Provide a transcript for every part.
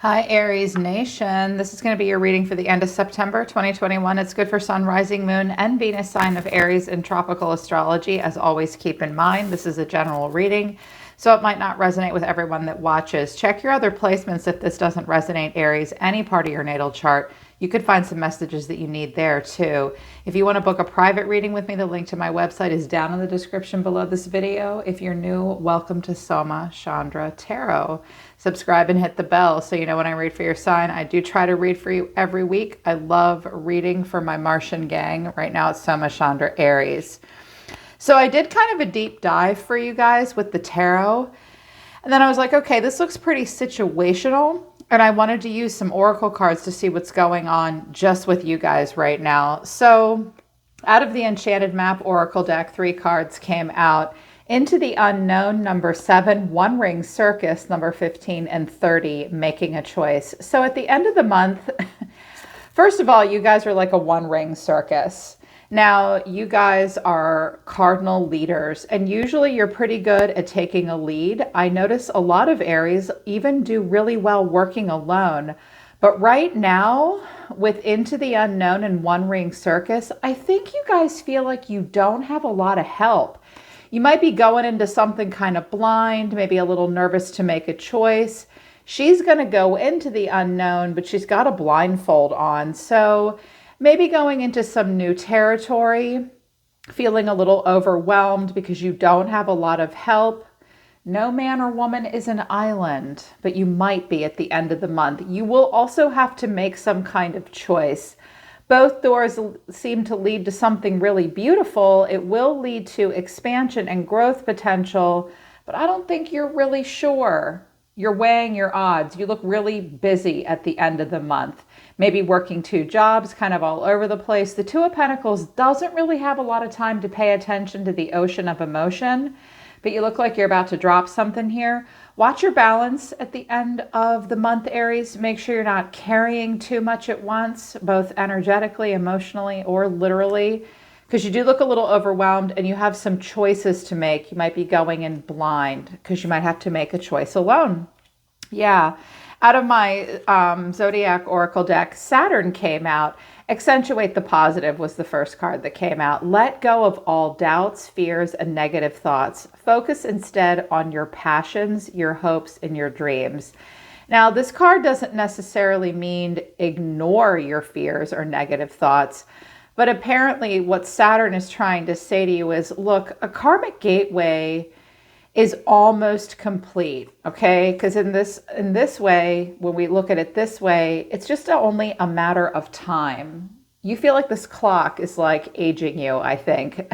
Hi, Aries Nation. This is going to be your reading for the end of September 2021. It's good for Sun, Rising, Moon, and Venus sign of Aries in tropical astrology. As always, keep in mind, this is a general reading, so it might not resonate with everyone that watches. Check your other placements if this doesn't resonate, Aries, any part of your natal chart. You could find some messages that you need there too. If you want to book a private reading with me, the link to my website is down in the description below this video. If you're new, welcome to Soma Chandra Tarot. Subscribe and hit the bell so you know when I read for your sign. I do try to read for you every week. I love reading for my Martian gang. Right now it's Soma Chandra Aries. So I did kind of a deep dive for you guys with the tarot. And then I was like, okay, this looks pretty situational. And I wanted to use some oracle cards to see what's going on just with you guys right now. So out of the Enchanted Map Oracle deck, 3 cards came out. Into the Unknown, number 7, One Ring Circus, number 15, and 30, Making a Choice. So at the end of the month, first of all, you guys are like a one ring circus. Now, you guys are cardinal leaders, and usually you're pretty good at taking a lead. I notice a lot of Aries even do really well working alone. But right now, with Into the Unknown and One Ring Circus, I think you guys feel like you don't have a lot of help. You might be going into something kind of blind, maybe a little nervous to make a choice. She's going to go into the unknown, but she's got a blindfold on. So maybe going into some new territory, feeling a little overwhelmed because you don't have a lot of help. No man or woman is an island, but you might be at the end of the month. You will also have to make some kind of choice. Both doors seem to lead to something really beautiful. It will lead to expansion and growth potential, but I don't think you're really sure. You're weighing your odds. You look really busy at the end of the month. Maybe working 2 jobs, kind of all over the place. The 2 of Pentacles doesn't really have a lot of time to pay attention to the ocean of emotion, but you look like you're about to drop something here. Watch your balance at the end of the month, Aries. Make sure you're not carrying too much at once, both energetically, emotionally, or literally, because you do look a little overwhelmed and you have some choices to make. You might be going in blind because you might have to make a choice alone. Yeah. Out of my Zodiac Oracle deck, Saturn came out. Accentuate the Positive was the first card that came out. Let go of all doubts, fears, and negative thoughts. Focus instead on your passions, your hopes, and your dreams. Now, this card doesn't necessarily mean ignore your fears or negative thoughts, but apparently what Saturn is trying to say to you is, look, a karmic gateway is almost complete, okay? Because in this way, when we look at it this way, it's just only a matter of time. You feel like this clock is like aging you, I think.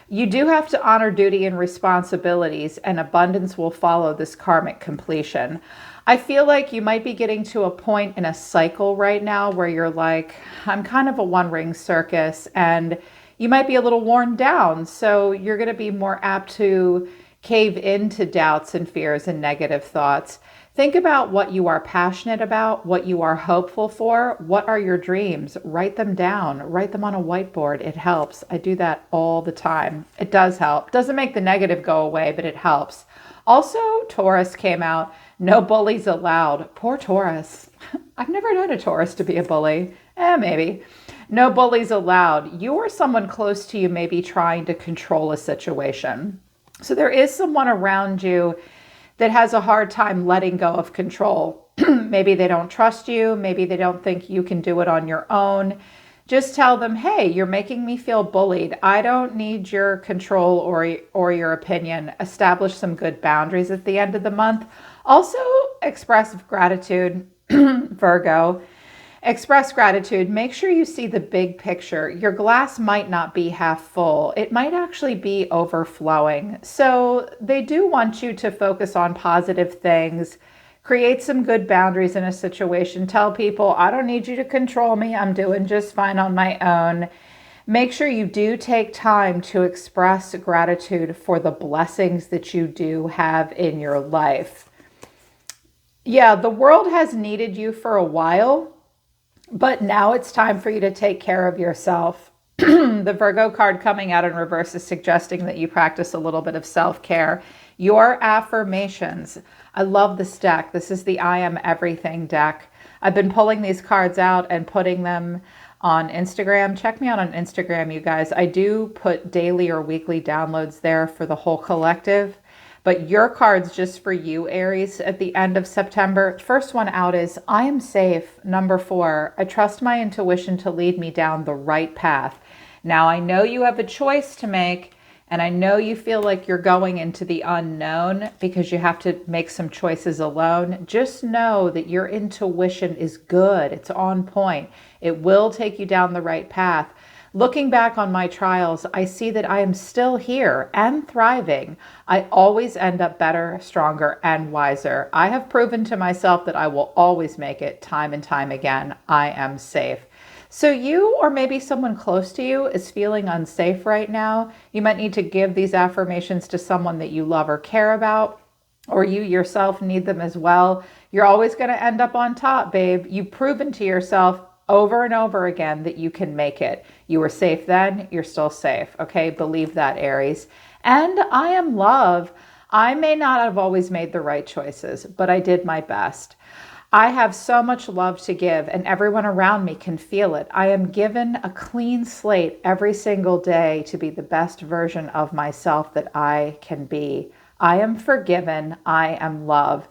You do have to honor duty and responsibilities, and abundance will follow this karmic completion. I feel like you might be getting to a point in a cycle right now where you're like, I'm kind of a one ring circus, and you might be a little worn down. So you're going to be more apt to cave into doubts and fears and negative thoughts. Think about what you are passionate about, what you are hopeful for, what are your dreams. Write them down, write them on a whiteboard. It helps. I do that all the time. It does help. Doesn't make the negative go away, but it helps. Also, Taurus came out. No bullies allowed. Poor Taurus. I've never known a Taurus to be a bully. Maybe. No bullies allowed. You or someone close to you may be trying to control a situation. So there is someone around you that has a hard time letting go of control. Maybe they don't trust you. Maybe they don't think you can do it on your own. Just tell them, hey, you're making me feel bullied. I don't need your control or your opinion. Establish some good boundaries at the end of the month. Also, express gratitude, Virgo. Express gratitude. Make sure you see the big picture. Your glass might not be half full. It might actually be overflowing. So they do want you to focus on positive things. Create some good boundaries in a situation. Tell people, I don't need you to control me. I'm doing just fine on my own. Make sure you do take time to express gratitude for the blessings that you do have in your life. Yeah, the world has needed you for a while, but now it's time for you to take care of yourself. The Virgo card coming out in reverse is suggesting that you practice a little bit of self-care. Your affirmations. I love this deck. This is the I Am Everything deck. I've been pulling these cards out and putting them on Instagram. Check me out on Instagram, you guys. I do put daily or weekly downloads there for the whole collective. But your cards just for you, Aries, at the end of September. First one out is I am safe. Number 4, I trust my intuition to lead me down the right path. Now, I know you have a choice to make, and I know you feel like you're going into the unknown because you have to make some choices alone. Just know that your intuition is good. It's on point. It will take you down the right path. Looking back on my trials, I see that I am still here and thriving. I always end up better, stronger, and wiser. I have proven to myself that I will always make it time and time again. I am safe. So you, or maybe someone close to you, is feeling unsafe right now. You might need to give these affirmations to someone that you love or care about, or you yourself need them as well. You're always going to end up on top, babe. You've proven to yourself over and over again that you can make it. You were safe then, you're still safe. Okay, believe that, Aries. And I am love. I may not have always made the right choices, but I did my best. I have so much love to give, and everyone around me can feel it. I am given a clean slate every single day to be the best version of myself that I can be. I am forgiven. I am love.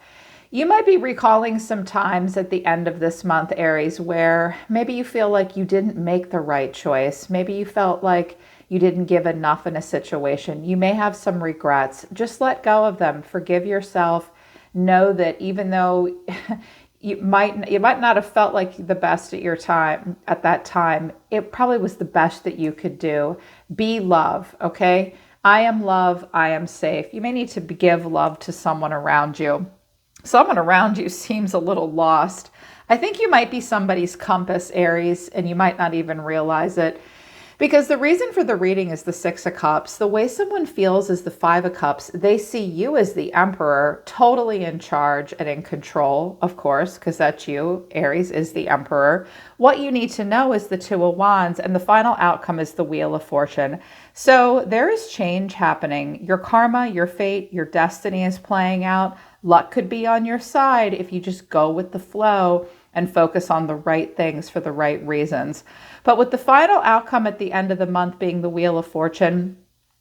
You might be recalling some times at the end of this month, Aries, where maybe you feel like you didn't make the right choice. Maybe you felt like you didn't give enough in a situation. You may have some regrets. Just let go of them. Forgive yourself. Know that even though you might not have felt like the best at that time, it probably was the best that you could do. Be love, okay? I am love. I am safe. You may need to give love to someone around you. Someone around you seems a little lost. I think you might be somebody's compass, Aries, and you might not even realize it. Because the reason for the reading is the 6 of Cups. The way someone feels is the 5 of Cups. They see you as the Emperor, totally in charge and in control, of course, because that's you. Aries is the Emperor. What you need to know is the 2 of Wands, and the final outcome is the Wheel of Fortune. So there is change happening. Your karma, your fate, your destiny is playing out. Luck could be on your side if you just go with the flow and focus on the right things for the right reasons. But with the final outcome at the end of the month being the Wheel of Fortune,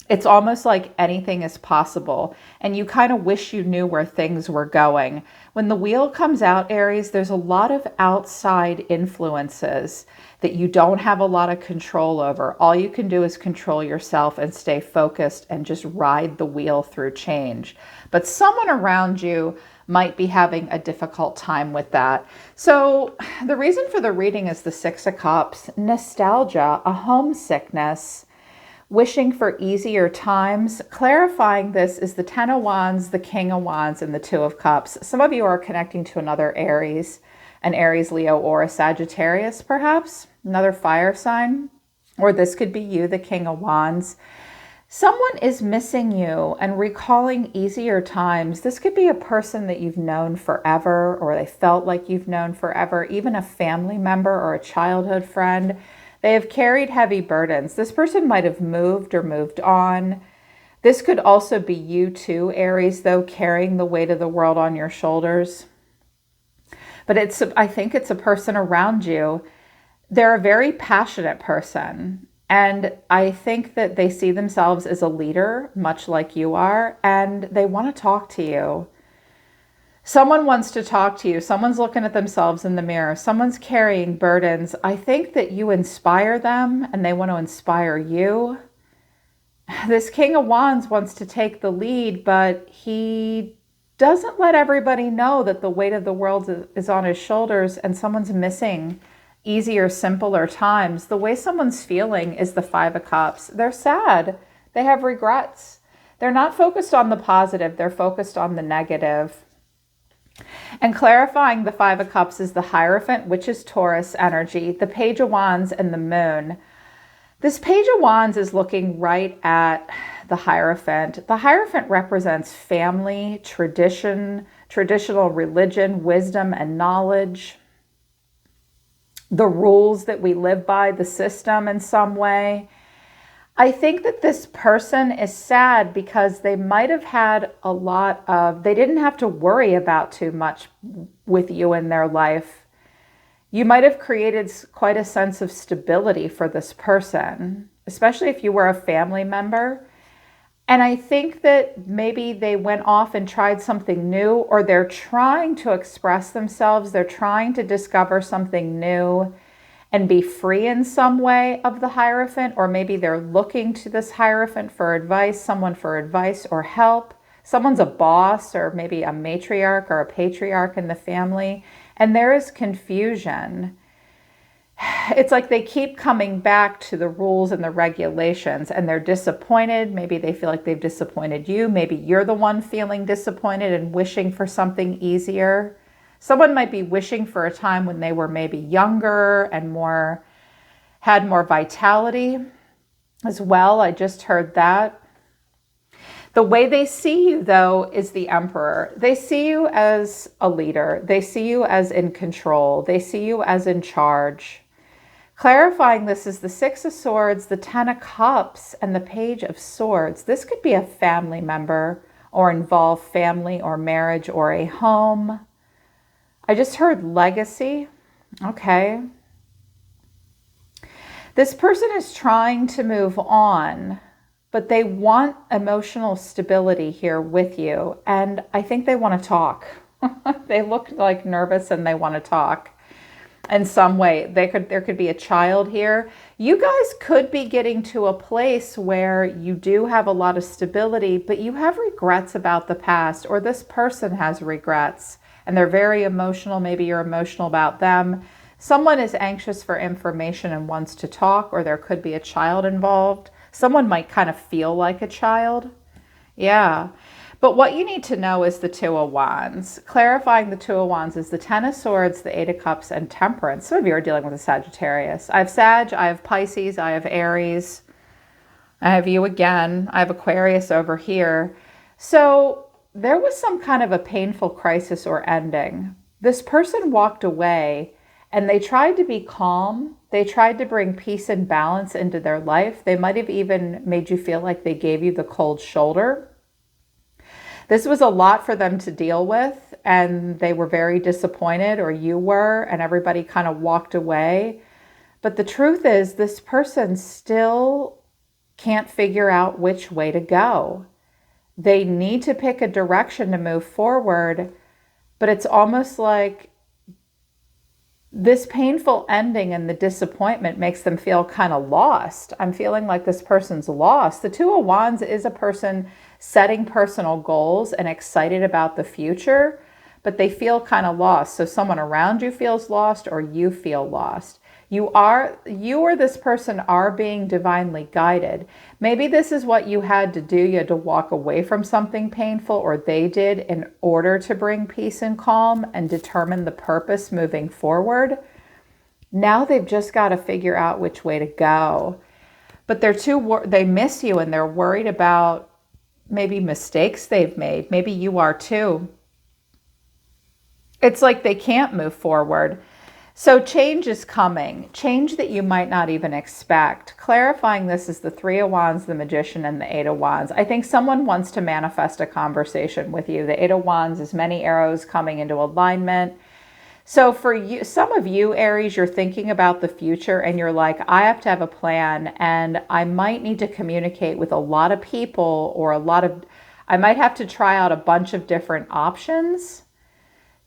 it's almost like anything is possible, and you kind of wish you knew where things were going. When the wheel comes out, Aries, there's a lot of outside influences that you don't have a lot of control over. All you can do is control yourself and stay focused and just ride the wheel through change. But someone around you might be having a difficult time with that. So the reason for the reading is the 6 of Cups, nostalgia, a homesickness, wishing for easier times. Clarifying this is the 10 of Wands, the King of Wands, and the 2 of Cups. Some of you are connecting to another Aries, an Aries, Leo, or a Sagittarius, perhaps, another fire sign. Or this could be you, the King of Wands. Someone is missing you and recalling easier times. This could be a person that you've known forever, or they felt like you've known forever, even a family member or a childhood friend. They have carried heavy burdens. This person might have moved or moved on. This could also be you too, Aries, though, carrying the weight of the world on your shoulders. But I think it's a person around you. They're a very passionate person. And I think that they see themselves as a leader, much like you are, and they want to talk to you. Someone wants to talk to you. Someone's looking at themselves in the mirror. Someone's carrying burdens. I think that you inspire them and they want to inspire you. This King of Wands wants to take the lead, but he doesn't let everybody know that the weight of the world is on his shoulders and someone's missing easier, simpler times. The way someone's feeling is the 5 of Cups. They're sad. They have regrets. They're not focused on the positive. They're focused on the negative. And clarifying the 5 of Cups is the Hierophant, which is Taurus energy, the Page of Wands, and the Moon. This Page of Wands is looking right at the Hierophant. The Hierophant represents family, tradition, traditional religion, wisdom, and knowledge. The rules that we live by, the system in some way. I think that this person is sad because they might have had they didn't have to worry about too much with you in their life. You might have created quite a sense of stability for this person, especially if you were a family member. And I think that maybe they went off and tried something new, or they're trying to express themselves. They're trying to discover something new and be free in some way of the Hierophant, or maybe they're looking to this Hierophant for advice, someone for advice or help. Someone's a boss or maybe a matriarch or a patriarch in the family, and there is confusion. It's like they keep coming back to the rules and the regulations, and they're disappointed. Maybe they feel like they've disappointed you. Maybe you're the one feeling disappointed and wishing for something easier. Someone might be wishing for a time when they were maybe younger and had more vitality as well. I just heard that. The way they see you, though, is the Emperor. They see you as a leader. They see you as in control. They see you as in charge. Clarifying this is the Six of Swords, the Ten of Cups, and the Page of Swords. This could be a family member or involve family or marriage or a home. I just heard legacy. Okay. This person is trying to move on, but they want emotional stability here with you. And I think they want to talk. They look like nervous and they want to talk in some way. There could be a child here. You guys could be getting to a place where you do have a lot of stability, but you have regrets about the past, or this person has regrets and they're very emotional. Maybe you're emotional about them. Someone is anxious for information and wants to talk, or there could be a child involved. Someone might kind of feel like a child. Yeah. But what you need to know is the Two of Wands. Clarifying the Two of Wands is the Ten of Swords, the Eight of Cups, and Temperance. Some of you are dealing with a Sagittarius. I have Sag, I have Pisces, I have Aries. I have you again. I have Aquarius over here. So there was some kind of a painful crisis or ending. This person walked away and they tried to be calm. They tried to bring peace and balance into their life. They might have even made you feel like they gave you the cold shoulder. This was a lot for them to deal with, and they were very disappointed, or you were, and everybody kind of walked away. But the truth is, this person still can't figure out which way to go. They need to pick a direction to move forward, but it's almost like this painful ending and the disappointment makes them feel kind of lost. I'm feeling like this person's lost. The Two of Wands is a person setting personal goals and excited about the future, but they feel kind of lost. So someone around you feels lost, or you feel lost. You or this person are being divinely guided. Maybe this is what you had to do. You had to walk away from something painful, or they did, in order to bring peace and calm and determine the purpose moving forward. Now they've just got to figure out which way to go. But they miss you, and they're worried about maybe mistakes they've made. Maybe you are too. It's like they can't move forward. So change is coming, change that you might not even expect. Clarifying this is the Three of Wands, the Magician, and the Eight of Wands. I think someone wants to manifest a conversation with you. The Eight of Wands is many arrows coming into alignment. So for you, some of you, Aries, you're thinking about the future and you're like, I have to have a plan, and I might need to communicate with a lot of people, or I might have to try out a bunch of different options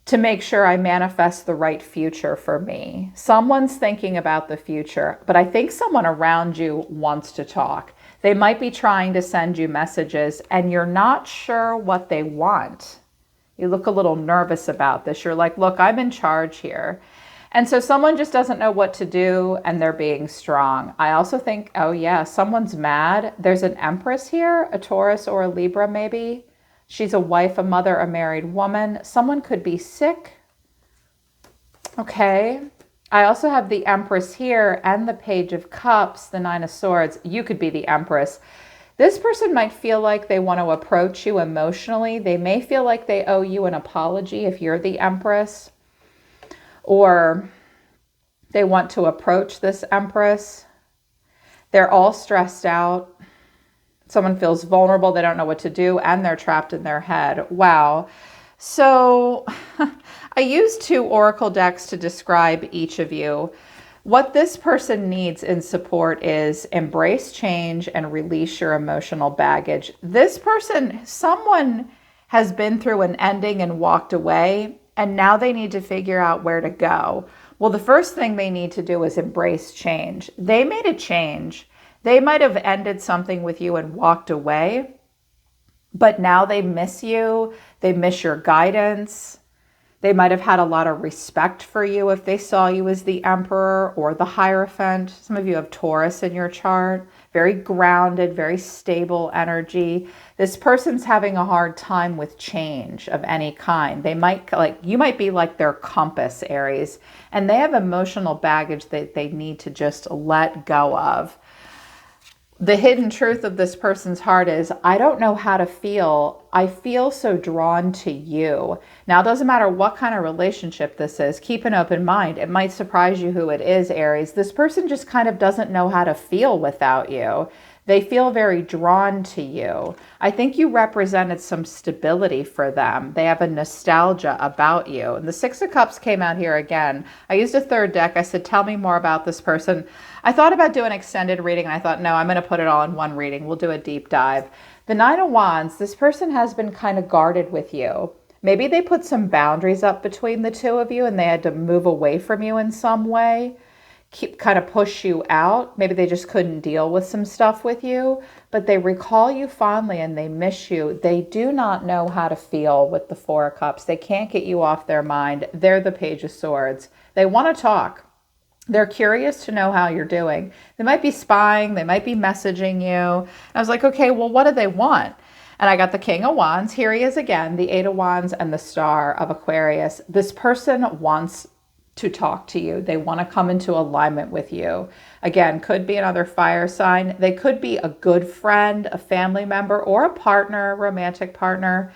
to make sure I manifest the right future for me. Someone's thinking about the future, but I think someone around you wants to talk. They might be trying to send you messages and you're not sure what they want. You look a little nervous about this. You're like, look, I'm in charge here. And so someone just doesn't know what to do, and they're being strong. I also think, oh yeah, someone's mad. There's an Empress here, a Taurus or a Libra maybe. She's a wife, a mother, a married woman. Someone could be sick. Okay. I also have the Empress here and the Page of Cups, the Nine of Swords. You could be the Empress. This person might feel like they want to approach you emotionally. They may feel like they owe you an apology if you're the Empress, or they want to approach this Empress. They're all stressed out. Someone feels vulnerable. They don't know what to do, and they're trapped in their head. Wow. So I used 2 oracle decks to describe each of you. What this person needs in support is embrace change and release your emotional baggage. This person, someone has been through an ending and walked away, and now they need to figure out where to go. Well, the first thing they need to do is embrace change. They made a change. They might have ended something with you and walked away, but now they miss you. They miss your guidance. They might have had a lot of respect for you if they saw you as the Emperor or the Hierophant. Some of you have Taurus in your chart. Very grounded, very stable energy. This person's having a hard time with change of any kind. They might, you might be like their compass, Aries, and they have emotional baggage that they need to just let go of. The hidden truth of this person's heart is, I don't know how to feel. I feel so drawn to you. Now, it doesn't matter what kind of relationship this is. Keep an open mind. It might surprise you who it is, Aries. This person just kind of doesn't know how to feel without you. They feel very drawn to you. I think you represented some stability for them. They have a nostalgia about you. And the 6 of Cups came out here again. I used a 3rd deck. I said, tell me more about this person. I thought about doing an extended reading, and I thought, no, I'm going to put it all in one reading. We'll do a deep dive. The 9 of Wands, this person has been kind of guarded with you. Maybe they put some boundaries up between the 2 of you, and they had to move away from you in some way. Kind of push you out. Maybe they just couldn't deal with some stuff with you, but they recall you fondly and they miss you. They do not know how to feel with the 4 of Cups. They can't get you off their mind. They're the Page of Swords. They want to talk. They're curious to know how you're doing. They might be spying. They might be messaging you. And I was like, okay, well, what do they want? And I got the King of Wands. Here he is again, the 8 of Wands and the Star of Aquarius. This person wants to talk to you. They want to come into alignment with you. Again, could be another fire sign. They could be a good friend, a family member, or a partner, a romantic partner.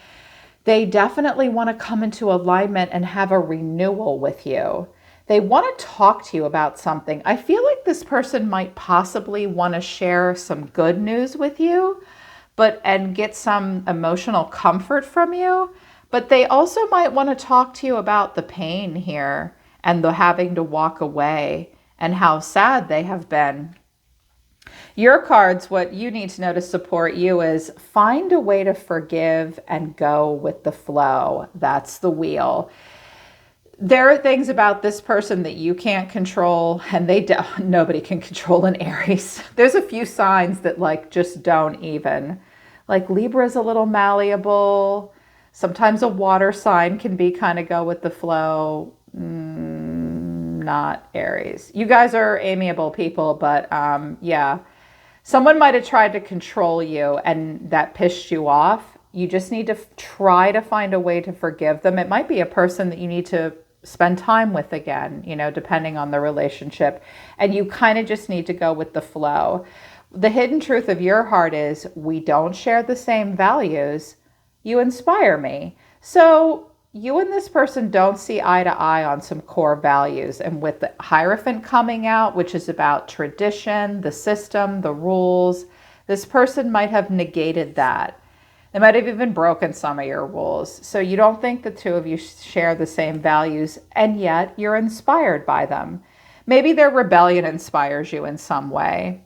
They definitely want to come into alignment and have a renewal with you. They want to talk to you about something. I feel like this person might possibly want to share some good news with you, and get some emotional comfort from you. But they also might want to talk to you about the pain here and the having to walk away and how sad they have been. Your cards, what you need to know to support you is find a way to forgive and go with the flow. That's the wheel. There are things about this person that you can't control, and nobody can control an Aries. There's a few signs that just don't even. Like Libra's a little malleable. Sometimes a water sign can be kind of go with the flow. Not Aries. You guys are amiable people, but yeah. Someone might have tried to control you and that pissed you off. You just need to try to find a way to forgive them. It might be a person that you need to spend time with again, depending on the relationship. And you kind of just need to go with the flow. The hidden truth of your heart is we don't share the same values. You inspire me. So you and this person don't see eye to eye on some core values. And with the Hierophant coming out, which is about tradition, the system, the rules, this person might have negated that. They might have even broken some of your rules. So you don't think the 2 of you share the same values, and yet you're inspired by them. Maybe their rebellion inspires you in some way.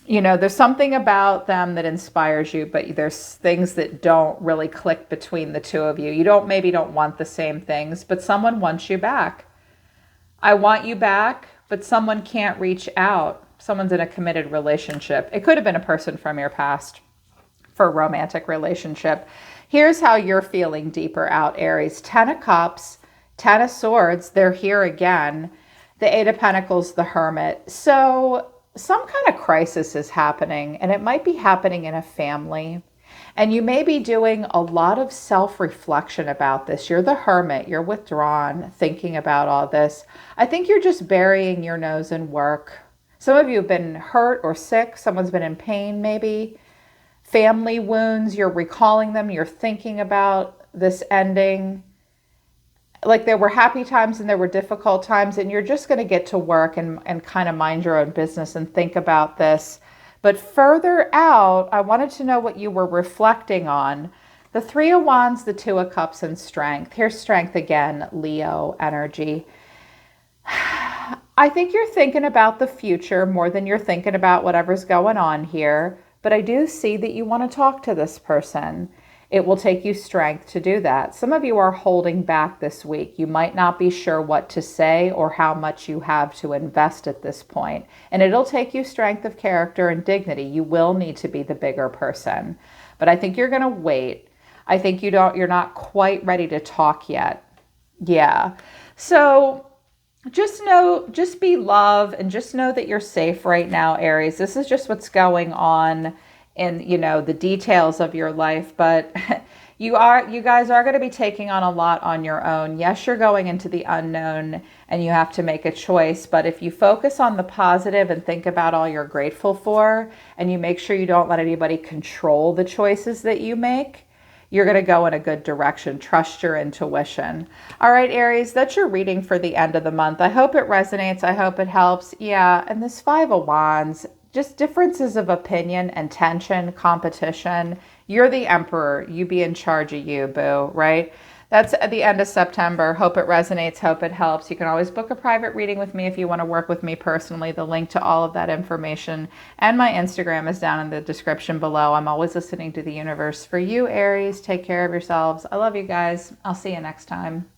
There's something about them that inspires you, but there's things that don't really click between the 2 of you. You maybe don't want the same things, but someone wants you back. I want you back, but someone can't reach out. Someone's in a committed relationship. It could have been a person from your past for a romantic relationship. Here's how you're feeling deeper out, Aries. 10 of Cups, 10 of Swords, they're here again. The 8 of Pentacles, the Hermit. So some kind of crisis is happening, and it might be happening in a family. And you may be doing a lot of self-reflection about this. You're the Hermit. You're withdrawn, thinking about all this. I think you're just burying your nose in work. Some of you have been hurt or sick. Someone's been in pain, maybe. Family wounds, you're recalling them. You're thinking about this ending. like there were happy times and there were difficult times, and you're just going to get to work and kind of mind your own business and think about this. But further out, I wanted to know what you were reflecting on. The Three of Wands, the Two of Cups, and Strength. Here's Strength again, Leo energy. I think you're thinking about the future more than you're thinking about whatever's going on here. But I do see that you want to talk to this person. It will take you strength to do that. Some of you are holding back this week. You might not be sure what to say or how much you have to invest at this point. And it'll take you strength of character and dignity. You will need to be the bigger person. But I think you're going to wait. I think you're not quite ready to talk yet. Yeah. So just be love and just know that you're safe right now, Aries. This is just what's going on in, the details of your life, but you guys are going to be taking on a lot on your own. Yes, you're going into the unknown and you have to make a choice, but if you focus on the positive and think about all you're grateful for, and you make sure you don't let anybody control the choices that you make, you're going to go in a good direction. Trust your intuition. All right, Aries, that's your reading for the end of the month. I hope it resonates. I hope it helps. Yeah, and this Five of Wands, just differences of opinion and tension, competition. You're the emperor. You be in charge of you, boo, right? That's at the end of September. Hope it resonates. Hope it helps. You can always book a private reading with me if you want to work with me personally. The link to all of that information and my Instagram is down in the description below. I'm always listening to the universe for you, Aries. Take care of yourselves. I love you guys. I'll see you next time.